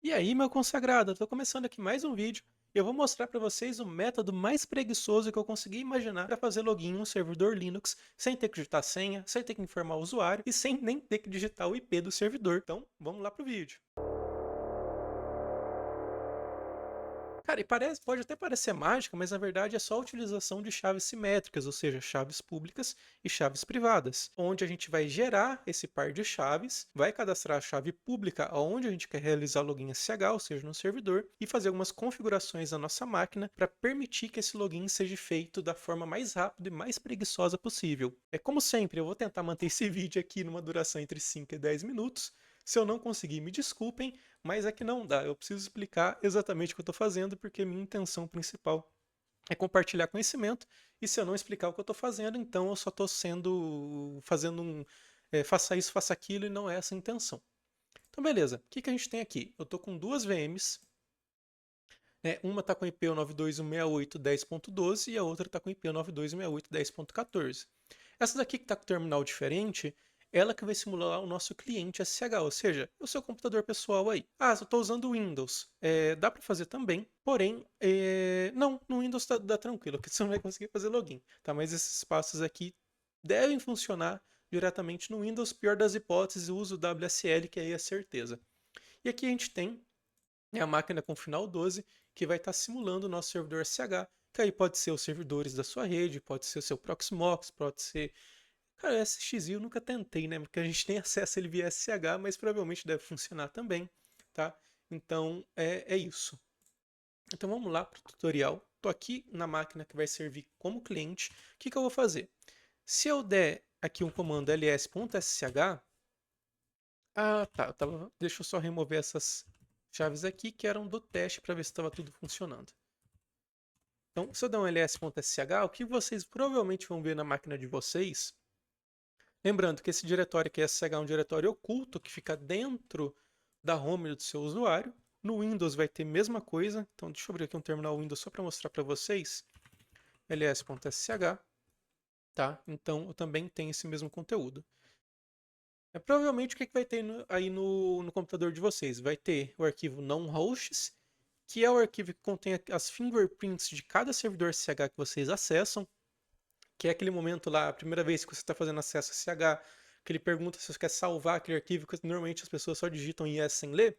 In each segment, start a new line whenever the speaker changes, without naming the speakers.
E aí, meu consagrado, eu tô começando aqui mais um vídeo e eu vou mostrar para vocês o método mais preguiçoso que eu consegui imaginar para fazer login em um servidor Linux sem ter que digitar senha, sem ter que informar o usuário e sem nem ter que digitar o IP do servidor. Então, vamos lá pro vídeo. Cara, e pode até parecer mágica, mas na verdade é só a utilização de chaves simétricas, ou seja, chaves públicas e chaves privadas, onde a gente vai gerar esse par de chaves, vai cadastrar a chave pública onde a gente quer realizar o login SSH, ou seja, no servidor, e fazer algumas configurações na nossa máquina para permitir que esse login seja feito da forma mais rápida e mais preguiçosa possível. É como sempre, eu vou tentar manter esse vídeo aqui numa duração entre 5 e 10 minutos. Se eu não conseguir, me desculpem, mas é que não dá. Eu preciso explicar exatamente o que eu estou fazendo, porque minha intenção principal é compartilhar conhecimento. E se eu não explicar o que eu estou fazendo, então eu só estou fazendo faça isso, faça aquilo, e não é essa a intenção. Então, beleza. O que a gente tem aqui? Eu estou com duas VMs. Né? Uma está com IP 92.168.10.12 e a outra está com IP 92.168.10.14. Essa daqui que está com terminal diferente, ela que vai simular o nosso cliente SSH, ou seja, o seu computador pessoal aí. Ah, eu estou usando o Windows. Dá para fazer também, porém, não, no Windows dá tranquilo, porque você não vai conseguir fazer login. Tá? Mas esses passos aqui devem funcionar diretamente no Windows. Pior das hipóteses, usa o WSL, que aí é certeza. E aqui a gente tem a máquina com final 12, que vai estar simulando o nosso servidor SSH, que aí pode ser os servidores da sua rede, pode ser o seu Proxmox, pode ser. Cara, o SXI eu nunca tentei, né? Porque a gente tem acesso a ele via SSH, mas provavelmente deve funcionar também, tá? Então é isso. Então vamos lá para o tutorial. Estou aqui na máquina que vai servir como cliente. O que eu vou fazer? Se eu der aqui um comando ls.ssh, tá, deixa eu só remover essas chaves aqui que eram do teste para ver se estava tudo funcionando. Então, se eu der um ls.sh, o que vocês provavelmente vão ver na máquina de vocês, lembrando que esse diretório aqui, SSH, é um diretório oculto que fica dentro da home do seu usuário. No Windows vai ter a mesma coisa. Então, deixa eu abrir aqui um terminal Windows só para mostrar para vocês. ls.sh, tá? Então, eu também tenho esse mesmo conteúdo. Provavelmente o que vai ter aí no computador de vocês? Vai ter o arquivo non-hosts, que é o arquivo que contém as fingerprints de cada servidor SSH que vocês acessam, que é aquele momento lá, a primeira vez que você está fazendo acesso a SSH, que ele pergunta se você quer salvar aquele arquivo, que normalmente as pessoas só digitam yes sem ler.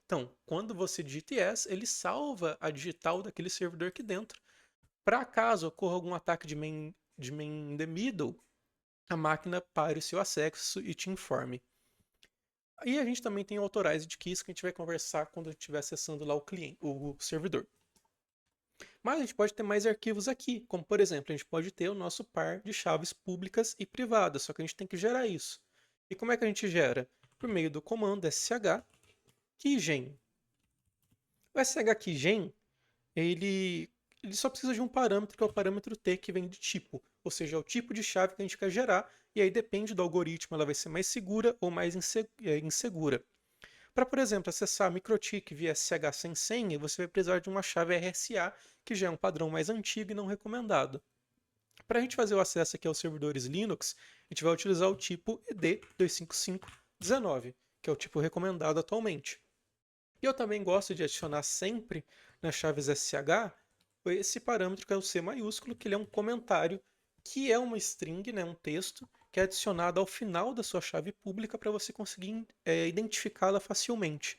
Então, quando você digita yes, ele salva a digital daquele servidor aqui dentro. Para caso ocorra algum ataque de man in the middle, a máquina pare o seu acesso e te informe. E a gente também tem o Authorized Keys que a gente vai conversar quando a gente estiver acessando lá o servidor. Mas a gente pode ter mais arquivos aqui, como por exemplo, a gente pode ter o nosso par de chaves públicas e privadas, só que a gente tem que gerar isso. E como é que a gente gera? Por meio do comando ssh keygen. O ssh keygen, ele só precisa de um parâmetro, que é o parâmetro t, que vem de tipo, ou seja, é o tipo de chave que a gente quer gerar, e aí depende do algoritmo, ela vai ser mais segura ou mais insegura. Para, por exemplo, acessar a MikroTik via SSH sem senha, você vai precisar de uma chave RSA, que já é um padrão mais antigo e não recomendado. Para a gente fazer o acesso aqui aos servidores Linux, a gente vai utilizar o tipo ED25519, que é o tipo recomendado atualmente. E eu também gosto de adicionar sempre nas chaves SSH esse parâmetro que é o C maiúsculo, que ele é um comentário, que é uma string, né, um texto, que é adicionado ao final da sua chave pública para você conseguir identificá-la facilmente.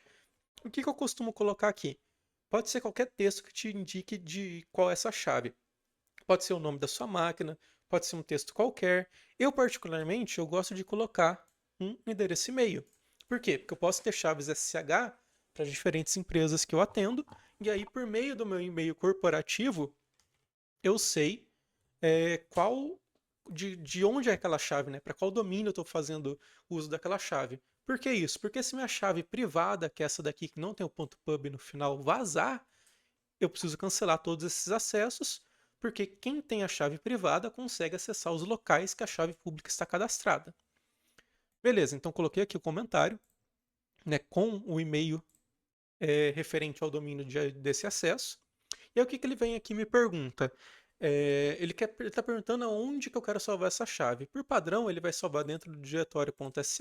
O que eu costumo colocar aqui? Pode ser qualquer texto que te indique de qual é essa chave. Pode ser o nome da sua máquina, pode ser um texto qualquer. Eu, particularmente, eu gosto de colocar um endereço e-mail. Por quê? Porque eu posso ter chaves SSH para diferentes empresas que eu atendo, e aí, por meio do meu e-mail corporativo, eu sei qual de onde é aquela chave, né? Para qual domínio eu estou fazendo uso daquela chave. Por que isso? Porque se minha chave privada, que é essa daqui que não tem o ponto .pub no final, vazar, eu preciso cancelar todos esses acessos, porque quem tem a chave privada consegue acessar os locais que a chave pública está cadastrada. Beleza, então coloquei aqui o comentário, né, com o e-mail referente ao domínio desse acesso. E aí o que ele vem aqui e me pergunta? Ele está perguntando aonde que eu quero salvar essa chave. Por padrão, ele vai salvar dentro do diretório .sh,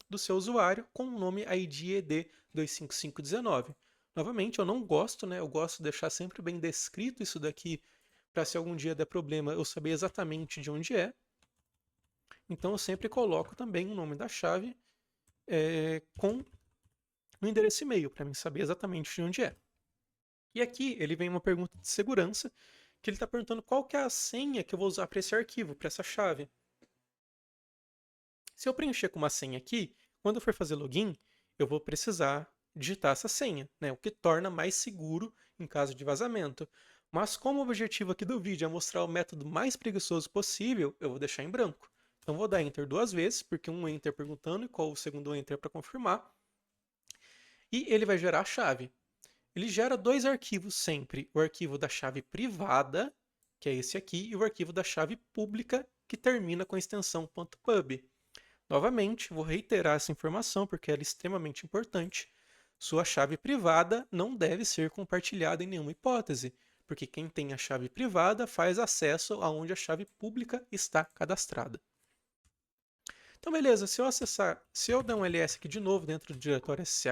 do seu usuário com o nome ID ED 25519. Novamente, eu não gosto, né? Eu gosto de deixar sempre bem descrito isso daqui para se algum dia der problema eu saber exatamente de onde é. Então eu sempre coloco também o nome da chave com o endereço e-mail para mim saber exatamente de onde é. E aqui ele vem uma pergunta de segurança que ele está perguntando qual que é a senha que eu vou usar para esse arquivo, para essa chave. Se eu preencher com uma senha aqui, quando eu for fazer login, eu vou precisar digitar essa senha, né? O que torna mais seguro em caso de vazamento. Mas como o objetivo aqui do vídeo é mostrar o método mais preguiçoso possível, eu vou deixar em branco. Então vou dar Enter 2 vezes, porque um Enter perguntando e qual o segundo Enter para confirmar. E ele vai gerar a chave. Ele gera dois arquivos sempre, o arquivo da chave privada, que é esse aqui, e o arquivo da chave pública, que termina com a extensão .pub. Novamente, vou reiterar essa informação porque ela é extremamente importante. Sua chave privada não deve ser compartilhada em nenhuma hipótese, porque quem tem a chave privada faz acesso aonde a chave pública está cadastrada. Então, beleza, se eu der um ls aqui de novo dentro do diretório ssh,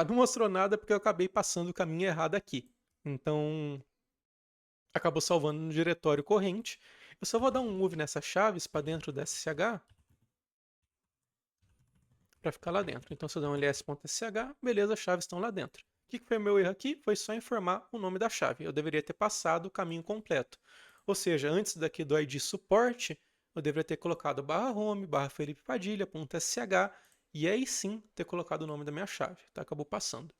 não mostrou nada porque eu acabei passando o caminho errado aqui. Então, acabou salvando no diretório corrente. Eu só vou dar um move nessas chaves para dentro da SSH para ficar lá dentro. Então, se eu der um ls.sh, beleza, as chaves estão lá dentro. O que foi o meu erro aqui? Foi só informar o nome da chave. Eu deveria ter passado o caminho completo. Ou seja, antes daqui do ID suporte, eu deveria ter colocado /home, /Felipe Padilha.sh e aí sim ter colocado o nome da minha chave. Tá? Acabou passando.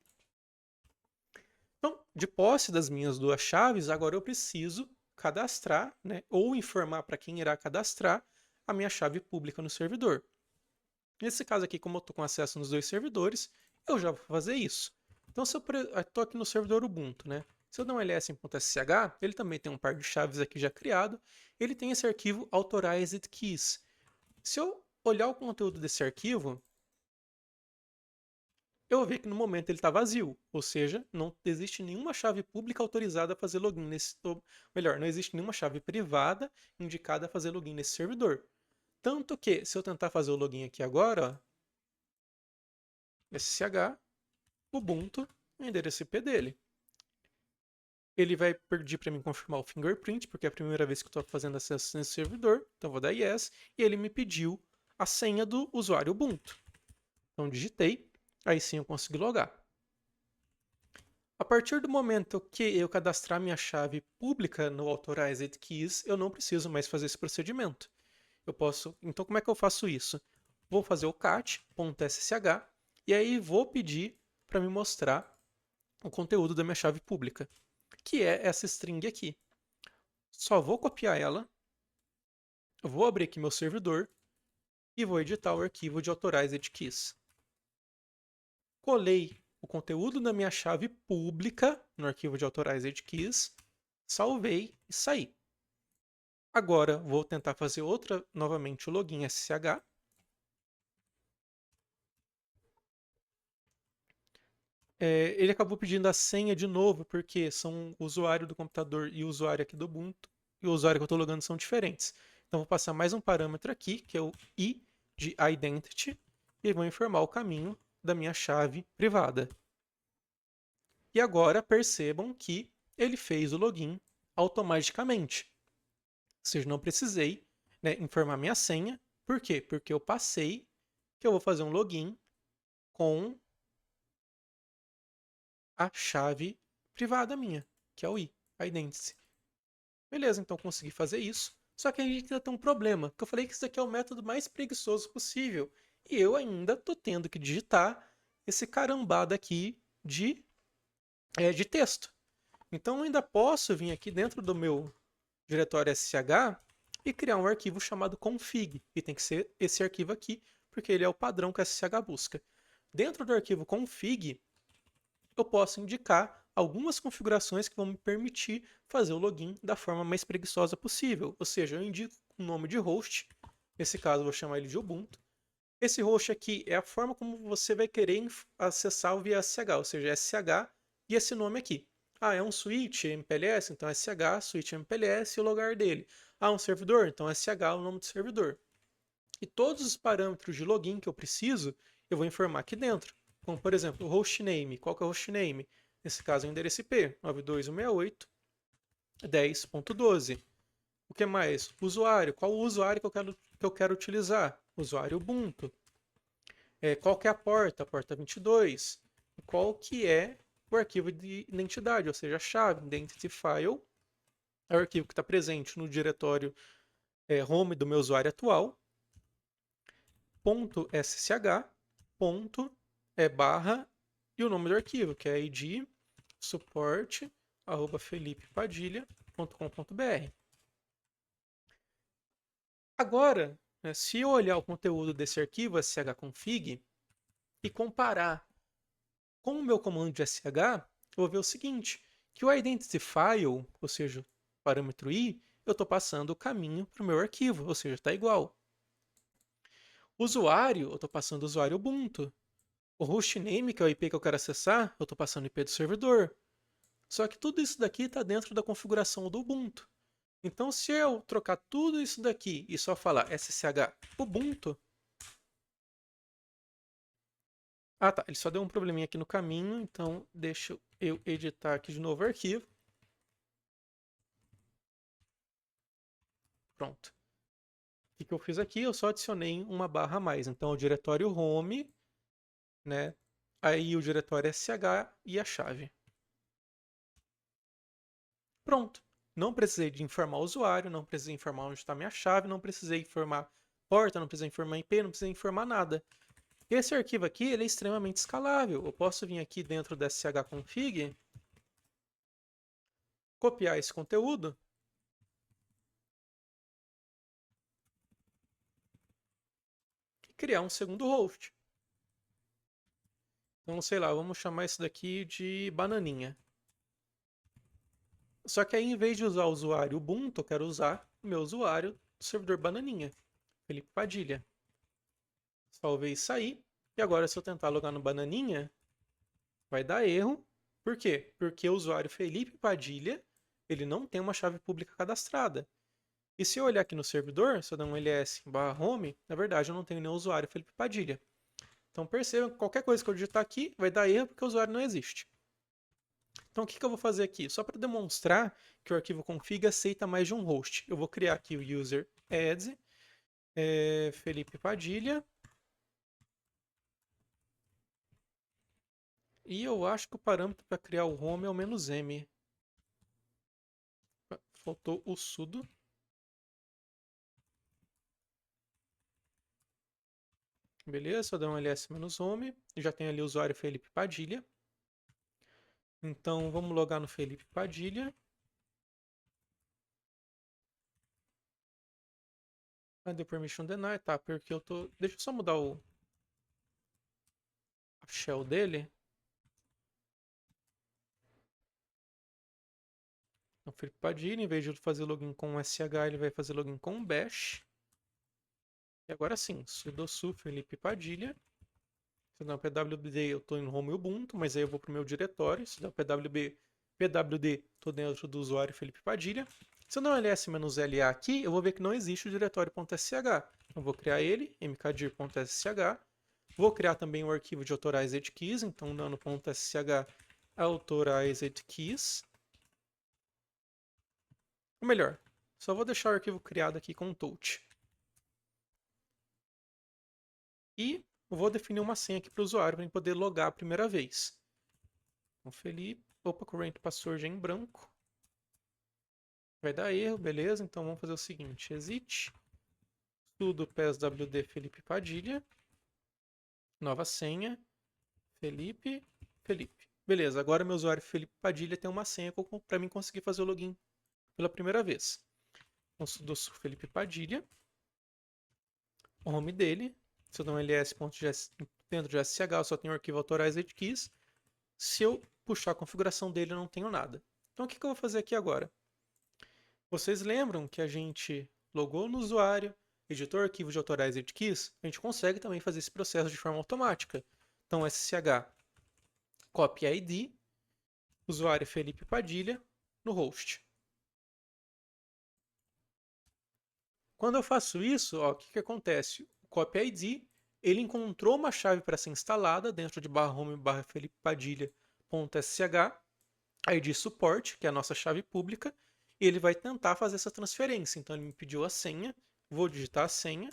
Então, de posse das minhas duas chaves, agora eu preciso cadastrar, né, ou informar para quem irá cadastrar a minha chave pública no servidor. Nesse caso aqui, como eu estou com acesso nos dois servidores, eu já vou fazer isso. Então, se eu estou aqui no servidor Ubuntu, né? Se eu der um ls.sh, ele também tem um par de chaves aqui já criado. Ele tem esse arquivo authorized keys. Se eu olhar o conteúdo desse arquivo, eu vou ver que no momento ele está vazio, ou seja, não existe nenhuma chave pública autorizada a fazer login nesse, ou melhor, não existe nenhuma chave privada indicada a fazer login nesse servidor. Tanto que, se eu tentar fazer o login aqui agora, ó, SSH, Ubuntu, o endereço IP dele. Ele vai pedir para mim confirmar o fingerprint, porque é a primeira vez que eu estou fazendo acesso nesse servidor, então vou dar yes, e ele me pediu a senha do usuário Ubuntu. Então digitei, aí sim eu consegui logar. A partir do momento que eu cadastrar minha chave pública no Authorized Keys, eu não preciso mais fazer esse procedimento. Então como é que eu faço isso? Vou fazer o cat.ssh e aí vou pedir para me mostrar o conteúdo da minha chave pública, que é essa string aqui. Só vou copiar ela, vou abrir aqui meu servidor e vou editar o arquivo de Authorized Keys. Colei o conteúdo da minha chave pública no arquivo de Authorized Keys, salvei e saí. Agora vou tentar fazer novamente o login SSH. Ele acabou pedindo a senha de novo, porque são o usuário do computador e o usuário aqui do Ubuntu, e o usuário que eu estou logando são diferentes. Então vou passar mais um parâmetro aqui, que é o I de Identity, e vou informar o caminho da minha chave privada. E agora percebam que ele fez o login automaticamente. Ou seja, não precisei, né, informar minha senha. Por quê? Porque eu passei que eu vou fazer um login com a chave privada minha, que é o Identity. Beleza, então consegui fazer isso. Só que a gente ainda tem um problema, que eu falei que isso aqui é o método mais preguiçoso possível. E eu ainda estou tendo que digitar esse carambada aqui de texto. Então eu ainda posso vir aqui dentro do meu diretório SSH e criar um arquivo chamado config. E tem que ser esse arquivo aqui, porque ele é o padrão que a SSH busca. Dentro do arquivo config, eu posso indicar algumas configurações que vão me permitir fazer o login da forma mais preguiçosa possível. Ou seja, eu indico um nome de host, nesse caso eu vou chamar ele de Ubuntu. Esse host aqui é a forma como você vai querer acessar o via SSH, ou seja, SSH e esse nome aqui. Ah, é um switch MPLS, então SSH, switch MPLS e o lugar dele. Ah, um servidor? Então SH é o nome do servidor. E todos os parâmetros de login que eu preciso, eu vou informar aqui dentro. Como, por exemplo, o hostname. Qual que é o hostname? Nesse caso é o endereço IP, 92.168.10.12. O que mais? Usuário. Qual o usuário que eu quero utilizar? Usuário Ubuntu. Qual que é a porta? Porta 22. E qual que é o arquivo de identidade, ou seja, a chave, identity file, é o arquivo que está presente no diretório home do meu usuário atual, .ssh, barra, e o nome do arquivo, que é id support@felipepadilha.com.br. Agora, né, se eu olhar o conteúdo desse arquivo shconfig e comparar com o meu comando de sh, eu vou ver o seguinte, que o identity file, ou seja, o parâmetro i, eu estou passando o caminho para o meu arquivo, ou seja, está igual. Usuário, eu estou passando o usuário Ubuntu. O hostname, que é o IP que eu quero acessar, eu estou passando o IP do servidor. Só que tudo isso daqui está dentro da configuração do Ubuntu. Então, se eu trocar tudo isso daqui e só falar ssh ubuntu... Ah, tá. Ele só deu um probleminha aqui no caminho, então deixa eu editar aqui de novo o arquivo. Pronto. O que eu fiz aqui? Eu só adicionei uma barra a mais. Então, o diretório home, né? Aí o diretório sh e a chave. Pronto. Não precisei de informar o usuário, não precisei informar onde está a minha chave, não precisei informar porta, não precisei informar IP, não precisei informar nada. Esse arquivo aqui ele é extremamente escalável. Eu posso vir aqui dentro da shconfig, copiar esse conteúdo e criar um segundo host. Então, sei lá, vamos chamar isso daqui de bananinha. Só que aí, em vez de usar o usuário Ubuntu, eu quero usar o meu usuário do servidor bananinha, Felipe Padilha. Salvei isso aí. E agora, se eu tentar logar no bananinha, vai dar erro. Por quê? Porque o usuário Felipe Padilha, ele não tem uma chave pública cadastrada. E se eu olhar aqui no servidor, se eu der um ls/home, na verdade eu não tenho nenhum usuário Felipe Padilha. Então percebam que qualquer coisa que eu digitar aqui vai dar erro porque o usuário não existe. Então o que eu vou fazer aqui? Só para demonstrar que o arquivo config aceita mais de um host. Eu vou criar aqui o user add Felipe Padilha. E eu acho que o parâmetro para criar o home é o "-m". Faltou o sudo. Beleza, só dá um ls-home. Já tem ali o usuário Felipe Padilha. Então vamos logar no Felipe Padilha. Deu permission deny, tá, porque eu tô... Deixa eu só mudar a shell dele. Então, Felipe Padilha, em vez de fazer login com sh, ele vai fazer login com bash. E agora sim, sudo su Felipe Padilha. Se der um pwd, eu estou em home Ubuntu, mas aí eu vou para o meu diretório. Se der um pwd, estou dentro do usuário Felipe Padilha. Se eu der um ls-la aqui, eu vou ver que não existe o diretório.sh. Então vou criar ele, mkdir.sh. Vou criar também o arquivo de authorized keys, então nano.sh authorized keys. Ou melhor, só vou deixar o arquivo criado aqui com touch. E vou definir uma senha aqui para o usuário para ele poder logar a primeira vez. Então, Felipe, current password em branco. Vai dar erro, beleza? Então vamos fazer o seguinte, exit sudo pswd Felipe Padilha, nova senha, Felipe. Beleza, agora meu usuário Felipe Padilha tem uma senha para mim conseguir fazer o login pela primeira vez. Então sudo Felipe Padilha, o nome dele, se eu der um ls.gs dentro de sh, eu só tenho o arquivo authorized keys. Se eu puxar a configuração dele, eu não tenho nada. Então o que eu vou fazer aqui agora? Vocês lembram que a gente logou no usuário, editou o arquivo de authorized keys? A gente consegue também fazer esse processo de forma automática. Então ssh copy id, usuário Felipe Padilha, no host. Quando eu faço isso, ó, o que que acontece? O Copy ID, ele encontrou uma chave para ser instalada dentro de /home/felipepadilha.sh, ID suporte, que é a nossa chave pública, e ele vai tentar fazer essa transferência. Então ele me pediu a senha, vou digitar a senha,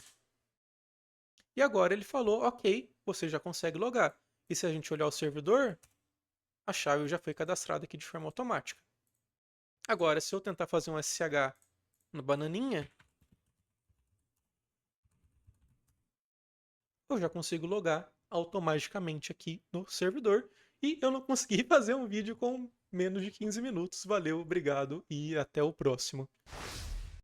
e agora ele falou, ok, você já consegue logar. E se a gente olhar o servidor, a chave já foi cadastrada aqui de forma automática. Agora, se eu tentar fazer um SSH no Bananinha, eu já consigo logar automaticamente aqui no servidor. E eu não consegui fazer um vídeo com menos de 15 minutos. Valeu, obrigado e até o próximo.